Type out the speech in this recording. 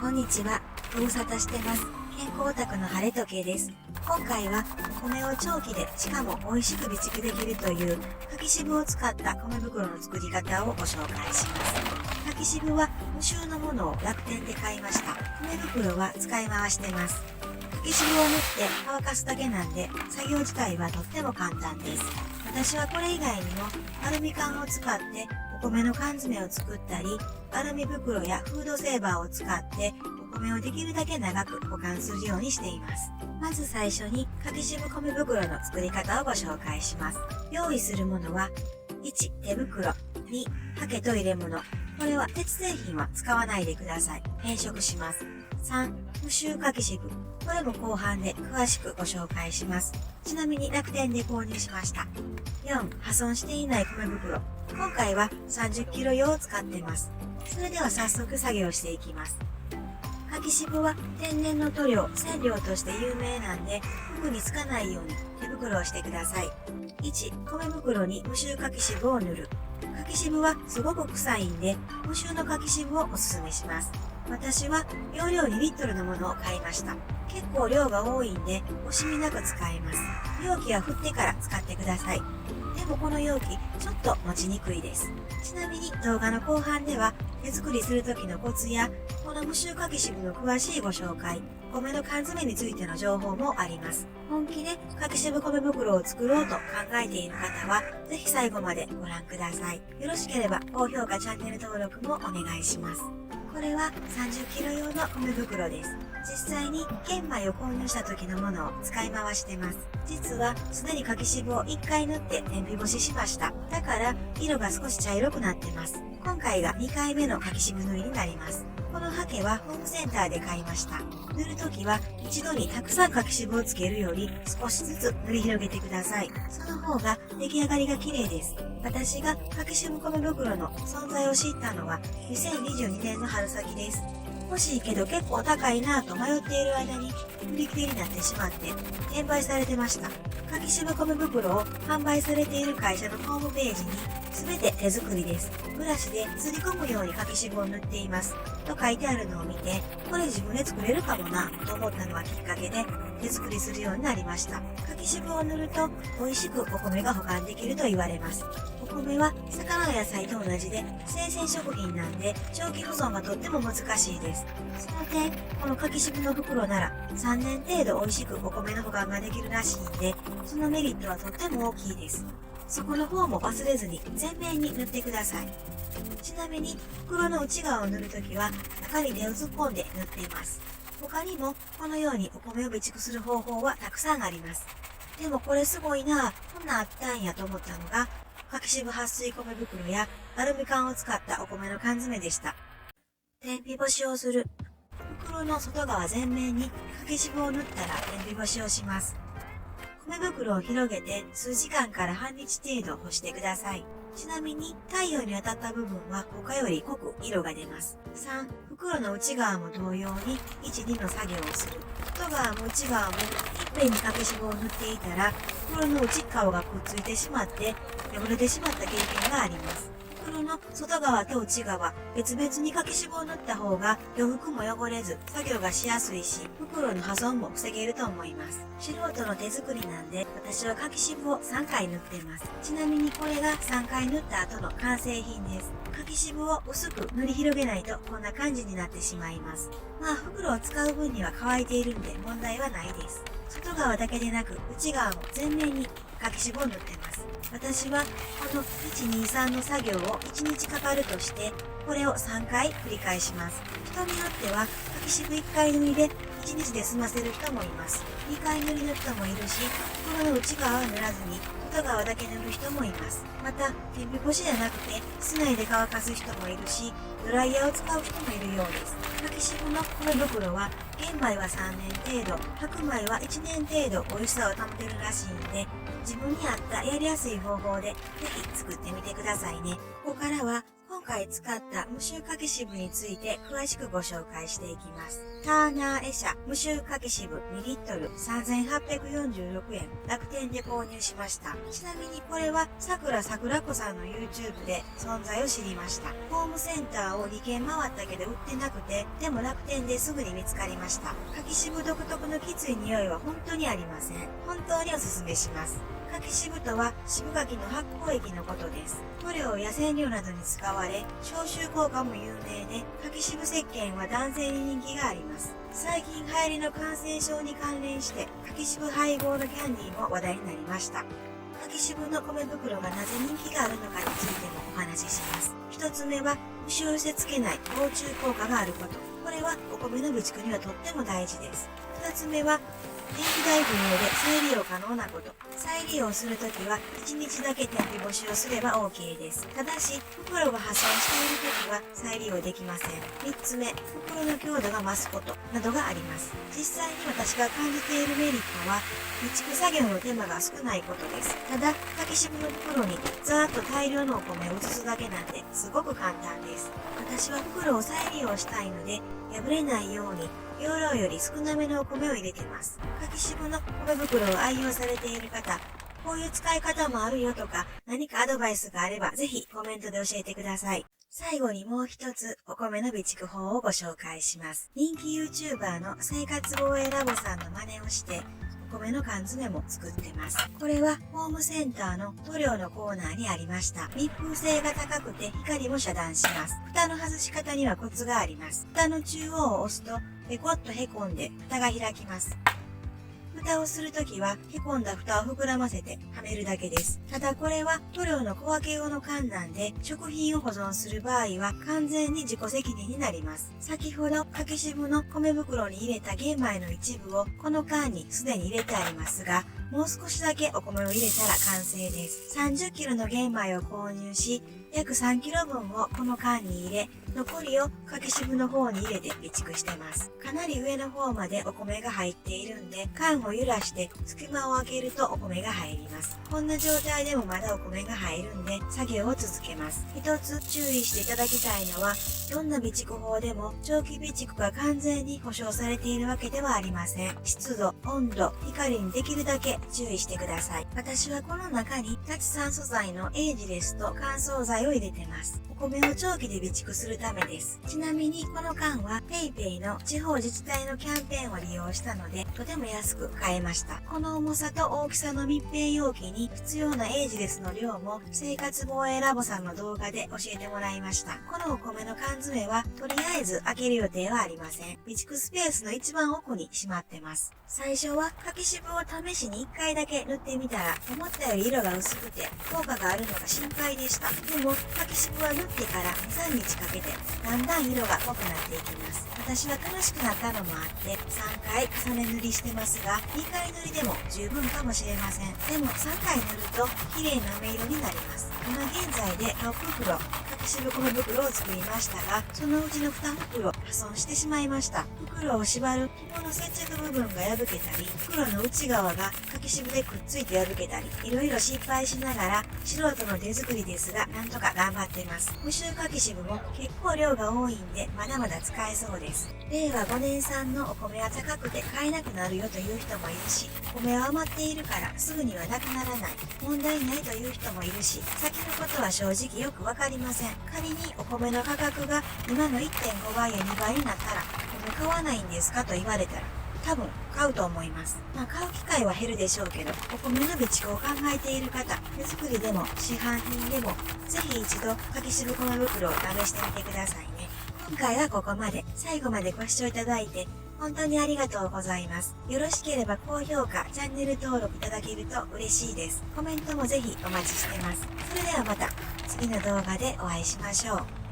こんにちは。ご無沙汰してます。健康オタクの晴れ時計です。今回はお米を長期でしかも美味しく備蓄できるという柿渋を使った米袋の作り方をご紹介します。柿渋は無臭のものを楽天で買いました。米袋は使い回してます。柿渋を塗って乾かすだけなんで作業自体はとっても簡単です。私はこれ以外にもアルミ缶を使ってお米の缶詰を作ったり、アルミ袋やフードセーバーを使ってお米をできるだけ長く保管するようにしています。まず最初に柿渋米袋の作り方をご紹介します。用意するものは1、手袋、2、ハケと入れ物。これは鉄製品は使わないでください。変色します。3、無臭柿渋。これも後半で詳しくご紹介します。ちなみに楽天で購入しました。4、破損していない米袋。今回は30キロ用を使ってます。それでは早速作業していきます。柿渋は天然の塗料、染料として有名なんで、服につかないように手袋をしてください。1、米袋に無臭柿渋を塗る。柿渋はすごく臭いんで、無臭の柿渋をおすすめします。私は容量2リットルのものを買いました。結構量が多いんで、惜しみなく使えます。容器は振ってから使ってください。でもこの容器、ちょっと持ちにくいです。ちなみに動画の後半では、手作りする時のコツや、この無臭柿渋の詳しいご紹介、米の缶詰についての情報もあります。本気で柿渋米袋を作ろうと考えている方は、ぜひ最後までご覧ください。よろしければ高評価、チャンネル登録もお願いします。これは30キロ用の米袋です。実際に玄米を購入した時のものを使い回してます。実はすでに柿渋を1回塗って天日干ししました。だから色が少し茶色くなってます。今回が2回目の柿渋塗りになります。このハケはホームセンターで買いました。塗るときは一度にたくさん柿渋をつけるより少しずつ塗り広げてください。その方が出来上がりが綺麗です。私が柿渋米袋の存在を知ったのは2022年の春先です。欲しいけど結構高いなぁと迷っている間に売り切れになってしまって転売されてました。柿渋米袋を販売されている会社のホームページに全て手作りです。ブラシで擦り込むように柿渋を塗っています。と書いてあるのを見て、これ自分で作れるかもなと思ったのがきっかけで手作りするようになりました。柿渋を塗ると美味しくお米が保管できると言われます。お米は魚や野菜と同じで生鮮食品なんで長期保存がとっても難しいです。その点、この柿渋の袋なら3年程度美味しくお米の保管ができるらしいんで、そのメリットはとっても大きいです。底の方も忘れずに全面に塗ってください。ちなみに袋の内側を塗るときは中に手を突っ込んで塗っています。他にもこのようにお米を備蓄する方法はたくさんあります。でもこれすごいなぁ、こんなんあったんやと思ったのが、柿渋撥水米袋やアルミ缶を使ったお米の缶詰でした。天日干しをする。袋の外側全面に柿渋を塗ったら天日干しをします。米袋を広げて数時間から半日程度干してください。ちなみに太陽に当たった部分は他より濃く色が出ます。3、袋の内側も同様に1、2の作業をする。外側も内側もいっぺんに柿渋を塗っていたら袋の内側がくっついてしまって汚れてしまった経験があります。袋の外側と内側、別々に柿渋を塗った方が洋服も汚れず作業がしやすいし、袋の破損も防げると思います。素人の手作りなんで、私は柿渋を3回塗っています。ちなみにこれが3回塗った後の完成品です。柿渋を薄く塗り広げないとこんな感じになってしまいます。まあ袋を使う分には乾いているんで問題はないです。外側だけでなく内側も全面に柿渋を塗ってます。私はこの1、2、3の作業を1日かかるとして、これを3回繰り返します。人によっては柿渋1回塗りで1日で済ませる人もいます。2回塗りの人もいるし、袋の内側は塗らずに外側だけ塗る人もいます。また、天日干しじゃなくて室内で乾かす人もいるし、ドライヤーを使う人もいるようです。柿渋の米袋は玄米は3年程度、白米は1年程度美味しさを保てるらしいんで、自分に合ったやりやすい方法でぜひ作ってみてくださいね。ここからは今回使った無臭柿渋について詳しくご紹介していきます。ターナーエ社無臭柿渋2リットル3846円、楽天で購入しました。ちなみにこれはさくら子さんの YouTube で存在を知りました。ホームセンターを2軒回ったけど売ってなくて、でも楽天ですぐに見つかりました。柿渋独特のきつい匂いは本当にありません。本当におすすめします。柿渋とは渋柿の発酵液のことです。塗料や染料などに使われ、消臭効果も有名で、柿渋石鹸は男性に人気があります。最近流行りの感染症に関連して、柿渋配合のキャンディーも話題になりました。柿渋の米袋がなぜ人気があるのかについてもお話しします。一つ目は、虫を寄せ付けない防虫効果があること。これはお米の備蓄にはとっても大事です。二つ目は、電気代不要で再利用可能なこと。再利用するときは1日だけ天日干しをすれば OK です。ただし、袋が破損しているときは再利用できません。3つ目、袋の強度が増すことなどがあります。実際に私が感じているメリットは、備蓄作業の手間が少ないことです。ただ、柿渋の袋にざーっと大量のお米を移すだけなんてすごく簡単です。私は袋を再利用したいので、破れないように容量より少なめのお米を入れてます。柿渋の米袋を愛用されている方、こういう使い方もあるよとか何かアドバイスがあればぜひコメントで教えてください。最後にもう一つお米の備蓄法をご紹介します。人気 YouTuber の生活防衛ラボさんの真似をしてお米の缶詰も作ってます。これはホームセンターの塗料のコーナーにありました。密封性が高くて光も遮断します。蓋の外し方にはコツがあります。蓋の中央を押すとペコッとへこんで蓋が開きます。蓋をするときはへこんだ蓋を膨らませてはめるだけです。ただこれは塗料の小分け用の缶なんで食品を保存する場合は完全に自己責任になります。先ほど柿渋の米袋に入れた玄米の一部をこの缶にすでに入れてありますが、もう少しだけお米を入れたら完成です。30キロの玄米を購入し、約3キロ分をこの缶に入れ、残りを柿渋の方に入れて備蓄してます。かなり上の方までお米が入っているんで、缶を揺らして隙間を開けるとお米が入ります。こんな状態でもまだお米が入るんで、作業を続けます。一つ注意していただきたいのは、どんな備蓄法でも長期備蓄が完全に保証されているわけではありません。湿度、温度、光にできるだけ注意してください。私はこの中に脱酸素剤のエイジレスと乾燥剤を入れてます。お米を長期で備蓄するためです。ちなみにこの缶は PayPay の地方自治体のキャンペーンを利用したのでとても安く買えました。この重さと大きさの密閉容器に必要なエイジレスの量も生活防衛ラボさんの動画で教えてもらいました。このお米の缶詰はとりあえず開ける予定はありません。備蓄スペースの一番奥にしまってます。最初は柿渋を試しに1回だけ塗ってみたら思ったより色が薄くて効果があるのが心配でした。でも柿渋は塗ってから2、3日かけてだんだん色が濃くなっていきます。私は楽しくなったのもあって3回重ね塗りしてますが2回塗りでも十分かもしれません。でも3回塗ると綺麗な飴色になります。今現在で6袋柿渋米袋を作りましたがそのうちの2袋破損してしまいました。袋を縛る紐の接着部分が破けたり袋の内側が柿渋でくっついて破けたりいろいろ失敗しながら素人の手作りですがなんとか頑張ってます。無臭柿渋も結構量が多いんでまだまだ使えそうです。令和5年産のお米は高くて買えなくなるよという人もいるしお米は余っているからすぐにはなくならない問題ないという人もいるし先のことは正直よくわかりません。仮にお米の価格が今の 1.5 倍や2倍になったらお米買わないんですかと言われたら多分買うと思います。買う機会は減るでしょうけどお米の備蓄を考えている方手作りでも市販品でもぜひ一度柿渋米袋を試してみてくださいね。今回はここまで。最後までご視聴いただいて本当にありがとうございます。よろしければ高評価、チャンネル登録いただけると嬉しいです。コメントもぜひお待ちしてます。それではまた次の動画でお会いしましょう。